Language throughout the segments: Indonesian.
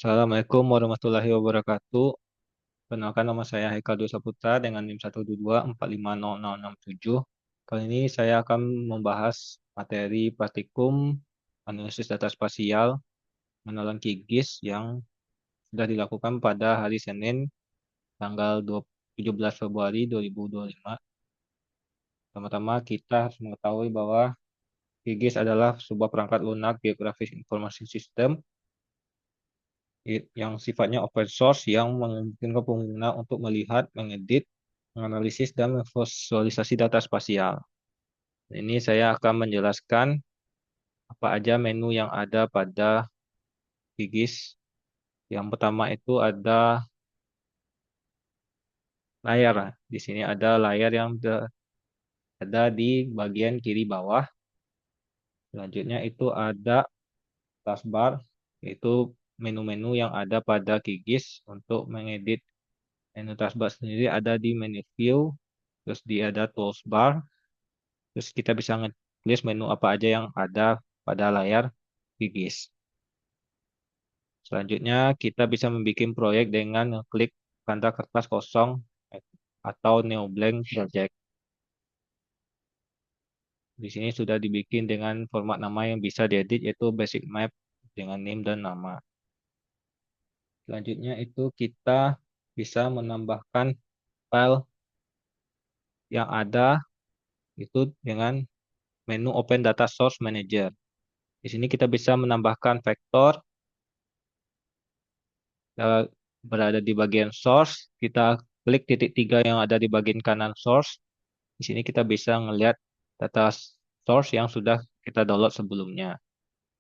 Assalamualaikum warahmatullahi wabarakatuh. Perkenalkan nama saya Haikal Dwi Saputra dengan NIM 122450067. Kali ini saya akan membahas materi praktikum analisis data spasial mengenal QGIS yang sudah dilakukan pada hari Senin tanggal 17 Februari 2025. Pertama-tama kita harus mengetahui bahwa QGIS adalah sebuah perangkat lunak geografis informasi sistem yang sifatnya open source yang memungkinkan pengguna untuk melihat, mengedit, menganalisis, dan memvisualisasi data spasial. Ini saya akan menjelaskan apa aja menu yang ada pada QGIS. Yang pertama itu ada layar. Di sini ada layar yang ada di bagian kiri bawah. Selanjutnya itu ada taskbar, yaitu menu-menu yang ada pada QGIS untuk mengedit. Menu taskbar sendiri ada di menu view, terus dia ada toolbar, terus kita bisa nge-list menu apa aja yang ada pada layar QGIS. Selanjutnya kita bisa membuat proyek dengan klik tanda kertas kosong atau New Blank Project. Di sini sudah dibikin dengan format nama yang bisa diedit yaitu basic map dengan name dan nama. Selanjutnya itu kita bisa menambahkan file yang ada itu dengan menu Open Data Source Manager. Di sini kita bisa menambahkan vektor berada di bagian source. Kita klik titik 3 yang ada di bagian kanan source. Di sini kita bisa melihat data source yang sudah kita download sebelumnya.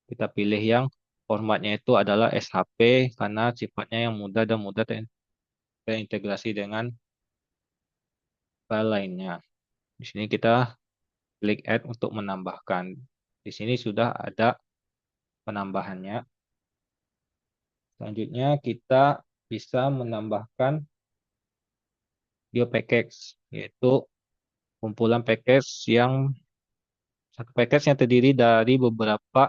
Kita pilih yang formatnya itu adalah SHP karena sifatnya yang mudah dan mudah terintegrasi dengan file lainnya. Di sini kita klik add untuk menambahkan. Di sini sudah ada penambahannya. Selanjutnya kita bisa menambahkan GeoPackage, yaitu kumpulan package yang satu package yang terdiri dari beberapa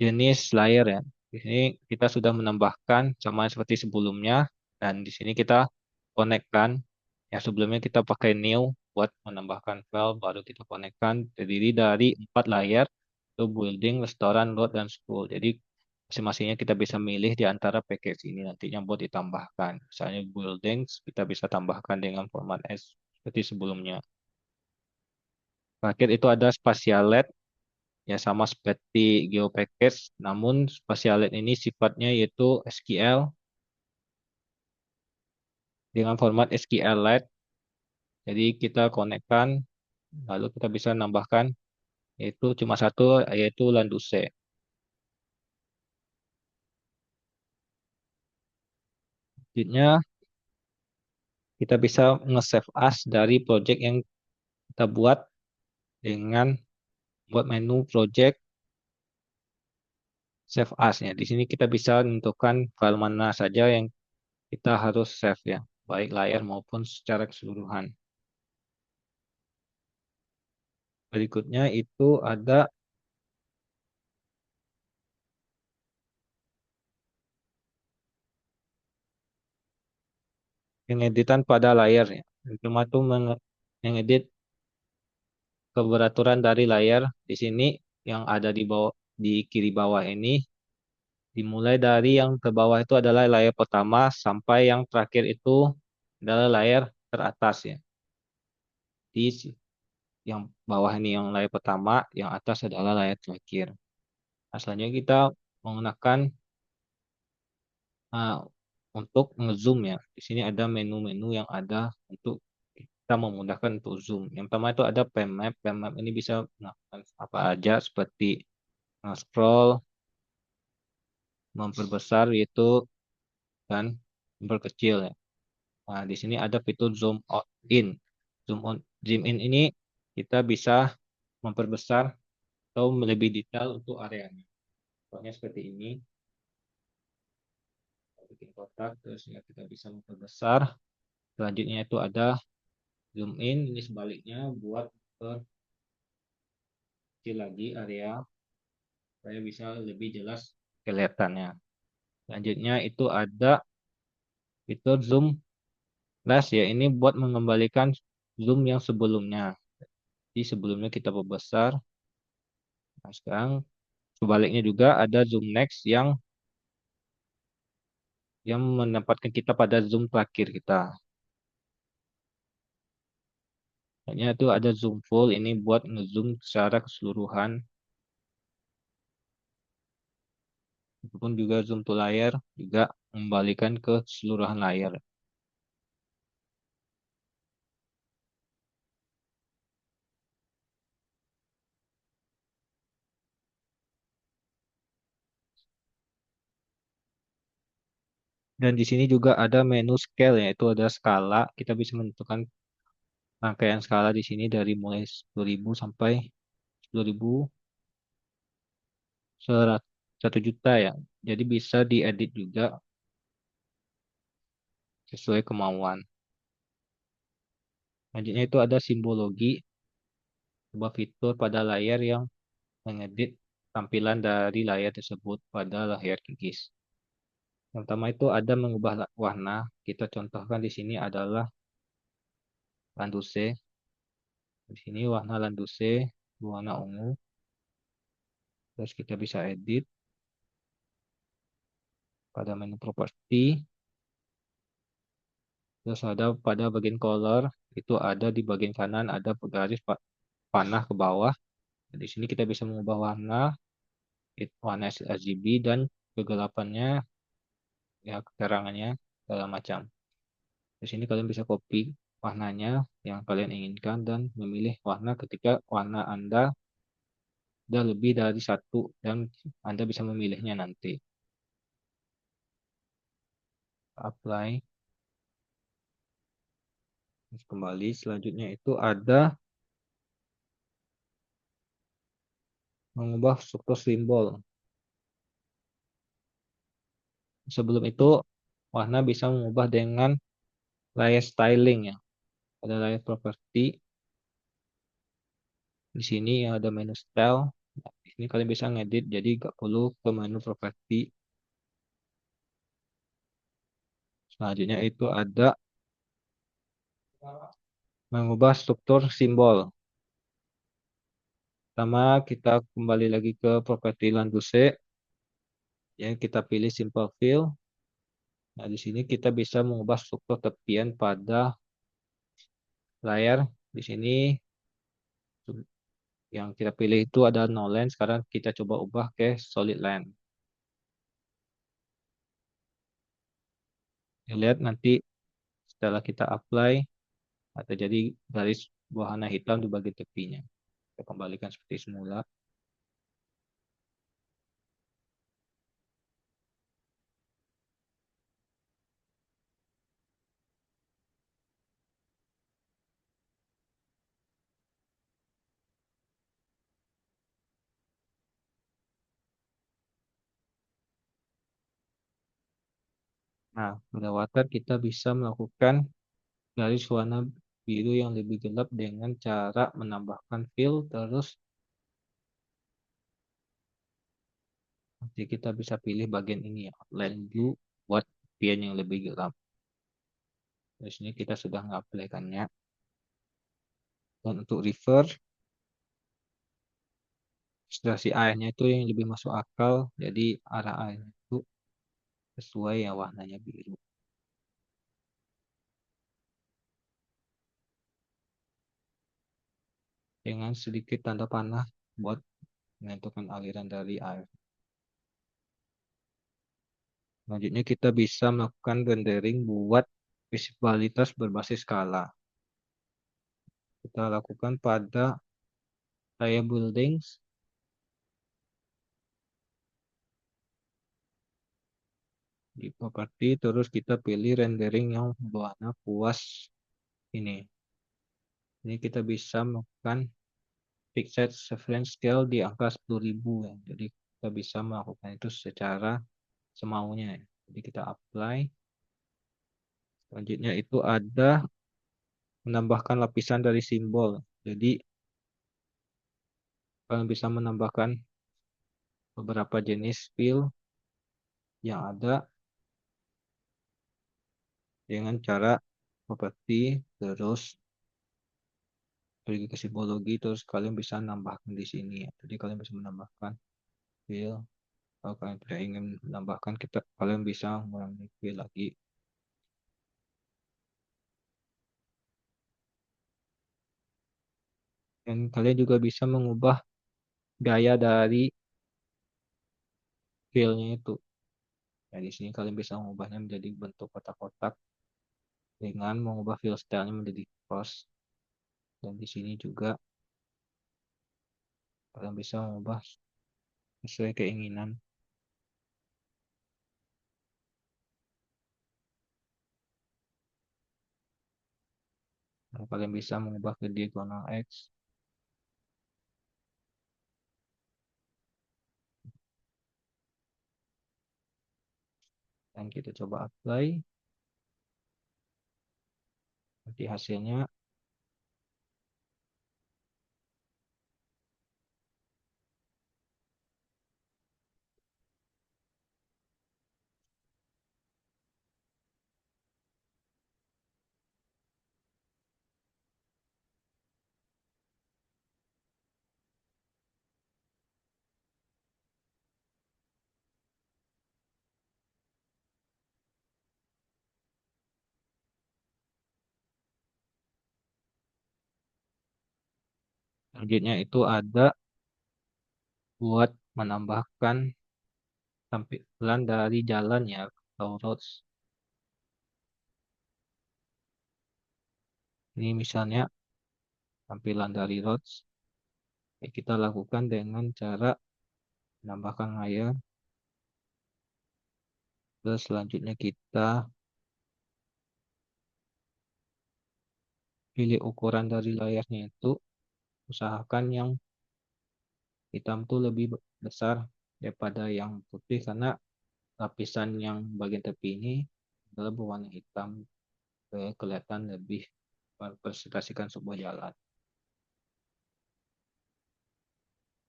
jenis layer ya. Di sini kita sudah menambahkan sama seperti sebelumnya dan di sini kita konekkan. Ya sebelumnya kita pakai new buat menambahkan file, baru kita konekkan terdiri dari 4 layer itu building, restoran, road, dan school. Jadi masing-masingnya kita bisa milih di antara package ini nantinya buat ditambahkan. Misalnya buildings kita bisa tambahkan dengan format S seperti sebelumnya. Terakhir itu ada spatialet, ya sama seperti GeoPackage, namun spatialet ini sifatnya yaitu SQL dengan format SQLite. Jadi kita konekkan, lalu kita bisa nambahkan yaitu cuma satu, yaitu Landuse. Selanjutnya kita bisa nge-save as dari project yang kita buat dengan buat menu project save as-nya. Di sini kita bisa menentukan file mana saja yang kita harus save ya, baik layar maupun secara keseluruhan. Berikutnya itu ada pengeditan pada layar ya. Cuma itu mengedit keberaturan dari layar di sini yang ada di bawah di kiri bawah ini dimulai dari yang terbawah itu adalah layar pertama sampai yang terakhir itu adalah layar teratas ya. Di yang bawah ini yang layar pertama, yang atas adalah layar terakhir. Nah, selanjutnya kita menggunakan uh, untuk ngezoom ya. Di sini ada menu-menu yang ada untuk kita memudahkan untuk zoom. Yang pertama itu ada pen map. Pen map ini bisa melakukan apa aja seperti scroll, memperbesar itu dan memperkecil ya. Nah, di sini ada fitur zoom out in. Zoom in ini kita bisa memperbesar atau lebih detail untuk areanya. Contohnya seperti ini. Kita bikin kotak, terus ya kita bisa memperbesar. Selanjutnya itu ada zoom in, ini sebaliknya buat kecil lagi area supaya bisa lebih jelas kelihatannya. Selanjutnya itu ada fitur zoom flash ya. Ini buat mengembalikan zoom yang sebelumnya. Jadi sebelumnya kita perbesar. Nah, sekarang sebaliknya juga ada zoom next yang menempatkan kita pada zoom terakhir kita. Hanya itu ada zoom full, ini buat ngezoom secara keseluruhan. Ataupun juga zoom to layar, juga mengembalikan ke keseluruhan layar. Dan di sini juga ada menu scale, yaitu ada skala. Kita bisa menentukan rangkaian skala di sini dari mulai 10.000 sampai 10.000 1 juta ya. Jadi bisa diedit juga sesuai kemauan. Selanjutnya itu ada simbologi, sebuah fitur pada layar yang mengedit tampilan dari layar tersebut pada layar kikis. Yang pertama itu ada mengubah warna. Kita contohkan di sini adalah Landusse. Di sini warna Landusse warna ungu. Terus kita bisa edit pada menu properti. Terus ada pada bagian color, itu ada di bagian kanan ada garis panah ke bawah. Di sini kita bisa mengubah warna, warna RGB dan kegelapannya, ya keterangannya, segala macam. Di sini kalian bisa copy warnanya yang kalian inginkan dan memilih warna ketika warna Anda sudah lebih dari satu dan Anda bisa memilihnya nanti. Apply. Terus kembali. Selanjutnya itu ada mengubah struktur simbol. Sebelum itu, warna bisa mengubah dengan layer styling ya. Ada layer property. Di sini ada menu style. Di sini kalian bisa ngedit, jadi nggak perlu ke menu properti. Selanjutnya itu ada mengubah struktur simbol. Pertama, kita kembali lagi ke properti Landusse. Ya, kita pilih simple fill. Nah, di sini kita bisa mengubah struktur tepian pada layar. Di sini yang kita pilih itu ada no line. Sekarang kita coba ubah ke solid line. Lihat nanti setelah kita apply, atau jadi garis berwarna hitam di bagian tepinya. Kita kembalikan seperti semula. Nah, pada water kita bisa melakukan garis warna biru yang lebih gelap dengan cara menambahkan fill, terus nanti kita bisa pilih bagian ini ya, outline blue buat tepian yang lebih gelap. Di sini kita sudah mengaplikasikannya. Dan untuk river, si airnya itu yang lebih masuk akal, jadi arah airnya itu sesuai ya warnanya biru. Dengan sedikit tanda panah buat menentukan aliran dari air. Selanjutnya kita bisa melakukan rendering buat visibilitas berbasis skala. Kita lakukan pada layer buildings. Di properti, terus kita pilih rendering yang berwarna puas ini. Ini kita bisa melakukan fixed reference scale di angka 10.000 ya. Jadi kita bisa melakukan itu secara semaunya ya. Jadi kita apply. Selanjutnya itu ada menambahkan lapisan dari simbol. Jadi kalian bisa menambahkan beberapa jenis fill. yang ada dengan cara properti, terus pergi ke simbologi, terus kalian bisa nambahkan di sini ya. Jadi kalian bisa menambahkan fill. Kalau kalian tidak ingin menambahkan, kalian bisa mengurangi fill lagi. Dan kalian juga bisa mengubah gaya dari fillnya itu. Nah, di sini kalian bisa mengubahnya menjadi bentuk kotak-kotak dengan mengubah fill style-nya menjadi cross. Dan di sini juga kalian bisa mengubah sesuai keinginan. Nah, kalian bisa mengubah ke diagonal X. Dan kita coba apply. Nanti hasilnya selanjutnya itu ada buat menambahkan tampilan dari jalan ya atau roads. Ini misalnya tampilan dari roads. Kita lakukan dengan cara menambahkan layar. Terus selanjutnya kita pilih ukuran dari layarnya itu. Usahakan yang hitam tuh lebih besar daripada yang putih karena lapisan yang bagian tepi ini adalah berwarna hitam supaya kelihatan lebih merepresentasikan sebuah jalan.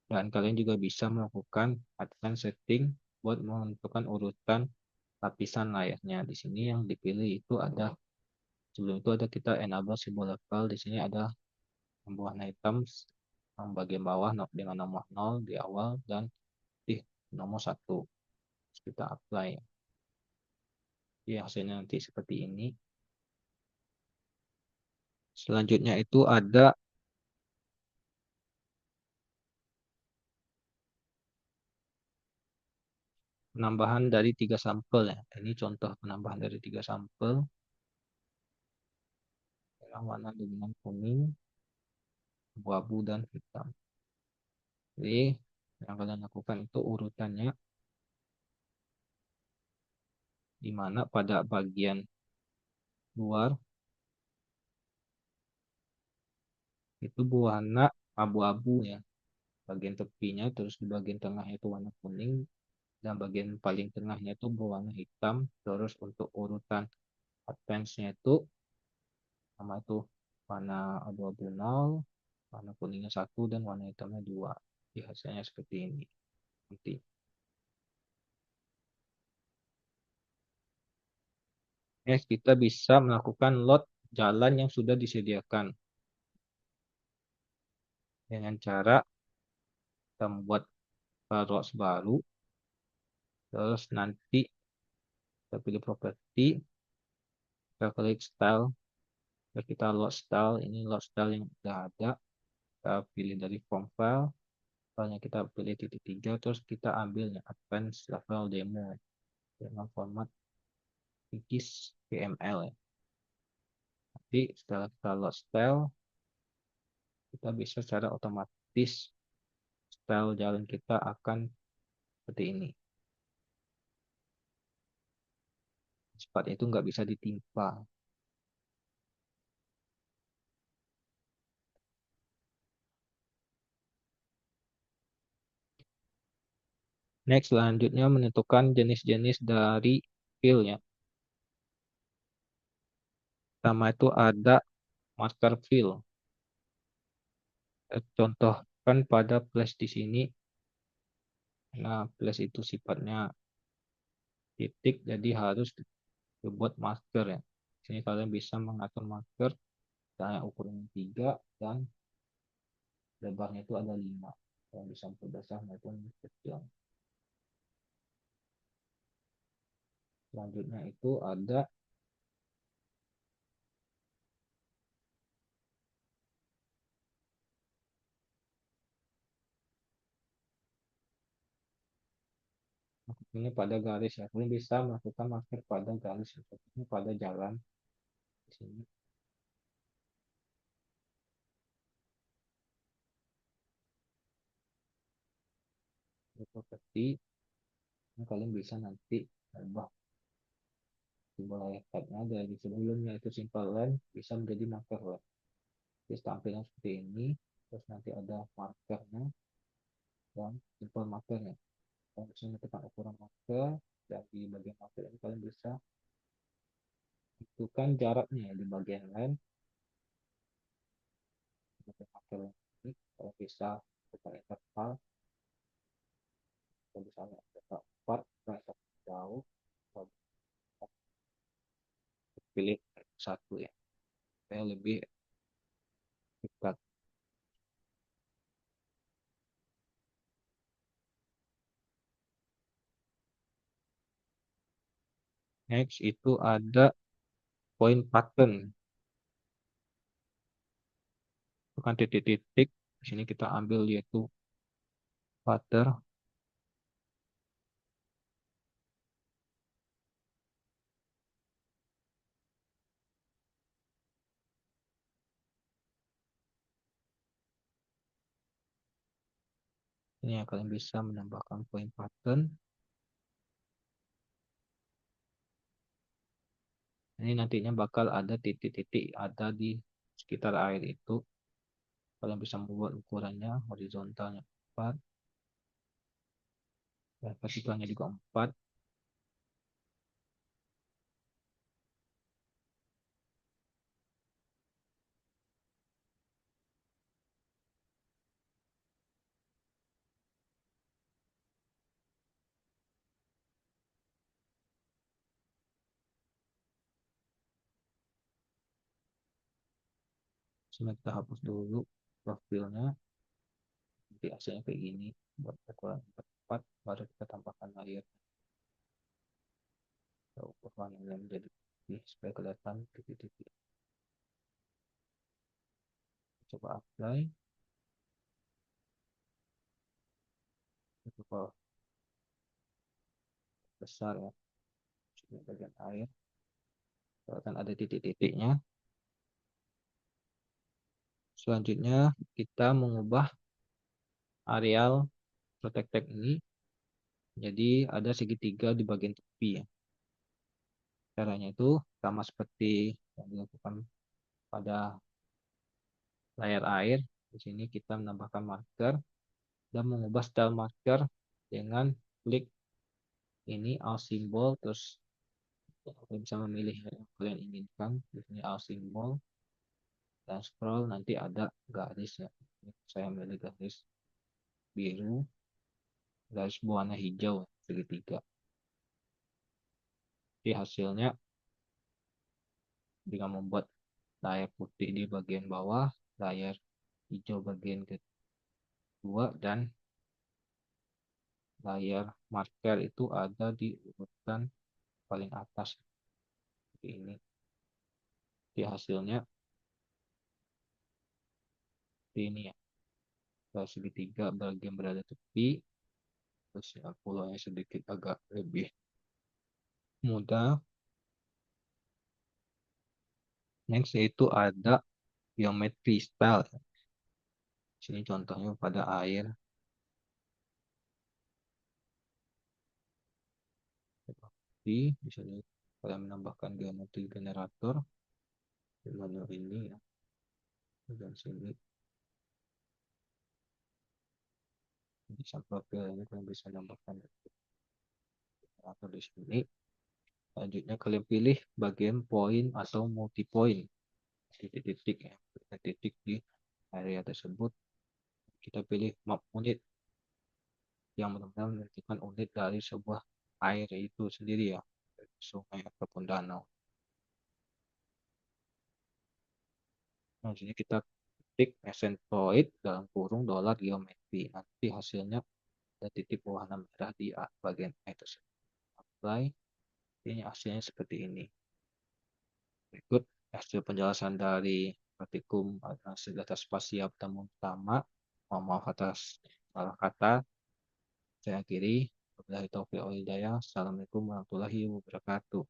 Dan kalian juga bisa melakukan advanced setting buat menentukan urutan lapisan layarnya. Di sini yang dipilih itu ada sebelum itu ada kita enable simbol level. Di sini ada warna hitam yang bagian bawah dengan nomor 0 di awal dan di nomor 1. Kita apply. Ya, hasilnya nanti seperti ini. Selanjutnya itu ada penambahan dari 3 sampel ya. Ini contoh penambahan dari 3 sampel. Yang warna dengan kuning, abu-abu, dan hitam. Jadi yang kalian lakukan itu urutannya di mana pada bagian luar itu berwarna abu-abu ya. Bagian tepinya terus di bagian tengah itu warna kuning dan bagian paling tengahnya itu berwarna hitam. Terus untuk urutan advance-nya itu sama itu warna abu-abu 0, warna kuningnya 1 dan warna hitamnya 2. Jadi hasilnya seperti ini. Nanti. Next, kita bisa melakukan load jalan yang sudah disediakan dengan cara kita membuat routes baru. Terus nanti kita pilih properti, kita klik style, terus kita load style. Ini load style yang sudah ada. Kita pilih dari form file, filenya kita pilih titik 3, terus kita ambilnya advanced level demo dengan format XML ya. Nanti setelah kita load style, kita bisa secara otomatis style jalan kita akan seperti ini. Cepat itu nggak bisa ditimpa. Next, selanjutnya menentukan jenis-jenis dari fill ya. Pertama itu ada marker fill. Contohkan pada flash di sini. Nah, flash itu sifatnya titik, jadi harus dibuat masker ya. Sini kalian bisa mengatur masker, misalnya ukuran 3 dan lebarnya itu ada 5. Kalian bisa besar maupun kecil. Selanjutnya itu ada ini pada garis ya. Kalian bisa melakukan masker pada garis, seperti pada jalan di sini. Seperti ini kalian bisa nanti ubah simbol layarnya dari sebelumnya itu simple line bisa menjadi marker line. Jadi tampilan seperti ini, terus nanti ada markernya dan simple markernya. Kalau misalnya tekan ukuran marker, dari bagian marker ini kalian bisa tentukan jaraknya di bagian line, bagian marker ini, kalau bisa tekan interval, kalau misalnya ada 4, rasa jauh, kalau pilih satu ya, supaya lebih dekat. Next itu ada point pattern, bukan titik-titik. Di sini kita ambil yaitu pattern. Ini yang kalian bisa menambahkan point pattern. Ini nantinya bakal ada titik-titik ada di sekitar air itu. Kalian bisa membuat ukurannya horizontalnya 4, dan vertikalnya juga 4. Sebentar kita hapus dulu profilnya. Nanti hasilnya kayak gini. Buat ukuran 4, baru kita tambahkan layar. Kita ukur warnanya menjadi putih supaya kelihatan titik-titik. Coba apply. Coba besar ya. Sini bagian air. Kelihatan ada titik-titiknya. Selanjutnya kita mengubah areal protected ini jadi ada segitiga di bagian tepi ya. Caranya itu sama seperti yang dilakukan pada layar air. Di sini kita menambahkan marker dan mengubah style marker dengan klik ini all symbol, terus kalian bisa memilih yang kalian inginkan. Di sini all symbol dan scroll, nanti ada garis ya. Saya memilih garis biru, garis berwarna hijau segitiga. Jadi hasilnya dengan membuat layar putih di bagian bawah, layar hijau bagian kedua, dan layar marker itu ada di urutan paling atas. Seperti ini. Di hasilnya seperti ini ya. Kalau segitiga bagian berada tepi, terus ya polanya sedikit agak lebih mudah. Next yaitu ada geometry style. Sini contohnya pada air. Seperti di sini kalian menambahkan geometri generator di menu ini ya. Dan sini di profil ini kalian bisa menambahkan generator di sini. Selanjutnya kalian pilih bagian point atau multi point, titik-titik ya, titik di area tersebut. Kita pilih map unit yang benar-benar menentukan unit dari sebuah air itu sendiri ya, sungai ataupun danau. Nah, di sini kita ketik mesenteroid dalam kurung dolar geometri. Nanti hasilnya ada titik warna merah di bagian air tersebut. Apply. Ini hasilnya seperti ini. Berikut hasil penjelasan dari praktikum hasil data spasial pertemuan pertama. Mohon maaf atas salah kata. Saya akhiri. Wabillahi taufiq wal hidayah. Assalamualaikum warahmatullahi wabarakatuh.